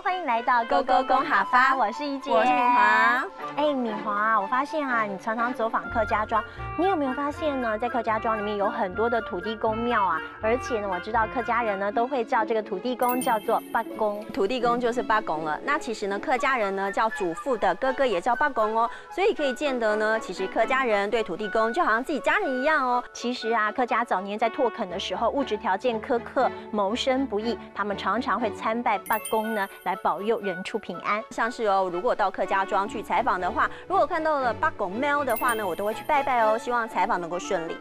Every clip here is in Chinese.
喽，欢迎来到勾勾公哈发，我是一姐，我是敏华。哎，敏华，我发现啊，你常常走访客家庄，你有没有发现呢？在客家庄里面有很多的土地公庙啊，而且呢，我知道客家人呢都会叫这个土地公叫做八公，土地公就是八公了。那其实呢，客家人呢叫祖父的哥哥也叫八公哦，所以可以见得呢，其实客家人对土地公就好像自己家人一样哦。其实啊，客家早年在拓垦的时候，物质条件苛刻，谋生不易，他们常常会参拜八公呢，来保佑人畜平安。像是哦，如果到客家庄去采访的话，如果看到了八公庙的话呢，我都会去拜拜哦，希望采访能够顺利。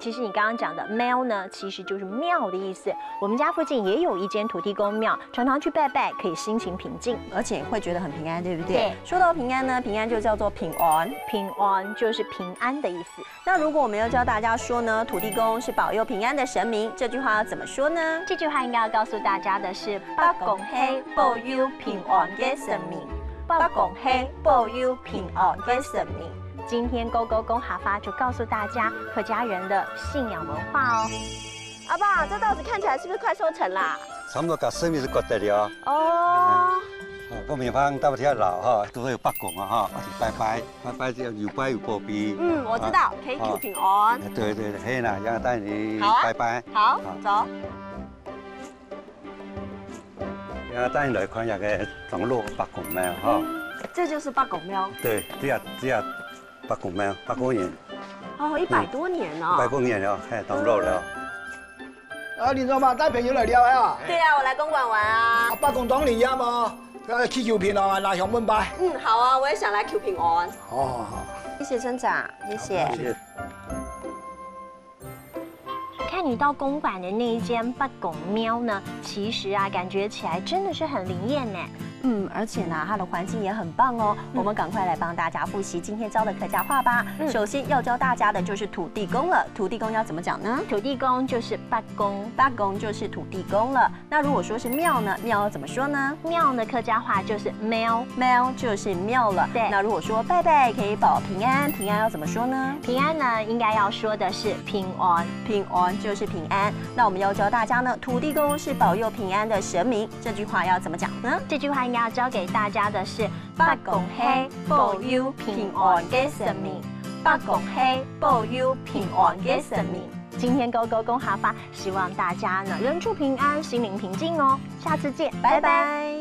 其实你刚刚讲的庙呢，其实就是庙的意思。我们家附近也有一间土地公庙，常常去拜拜，可以心情平静，而且会觉得很平安，对不对？对。说到平安呢，平安就叫做平安，平安就是平安的意思。那如果我们要教大家说呢，土地公是保佑平安的神明，这句话要怎么说呢？这句话应该要告诉大家的是八公嘿保佑平安的神明，八公嘿保佑平安的神明。今天勾勾公哈发就告诉大家客家人的信仰文化哦。阿爸，这稻子看起来是不是快收成啦？差不多到生米是割得了。哦。个棉花到底要老哈，都会有八公啊哈，而且拜拜就有拜有保庇。嗯，我知道，可以求平安。对对对，嘿啦，让我带你拜拜。好，走。让我带你来看一下个长路八公庙哈。这就是八公庙。对，这样八公庙，8公年。哦，100多年了。100多年了，嘿，长路了。啊，你怎么带朋友来了呀？对啊，我来公馆玩啊。八公当你呀嘛，祈求平安，拿香问拜。嗯，好啊，我也想来求平安。哦，好。谢谢村长，谢谢。谢谢。看你到公馆的那一间八公庙呢，其实啊，感觉起来真的是很灵验呢。嗯，而且呢，它的环境也很棒哦。我们赶快来帮大家复习今天教的客家话吧。首先要教大家的就是土地公了。土地公要怎么讲呢？土地公就是八公，八公就是土地公了。那如果说是庙呢？庙要怎么说呢？庙的客家话就是庙，庙就是庙了。对。那如果说拜拜可以保平安，平安要怎么说呢？平安呢，应该要说的是平安，平安就是平安。那我们要教大家呢，土地公是保佑平安的神明。这句话要怎么讲呢？这句话应该要教给大家的是八公嘿保佑平安的神明，八公嘿保佑平安的神明。今天勾勾公哈发，希望大家呢人畜平安，心灵平静哦。下次见，拜拜。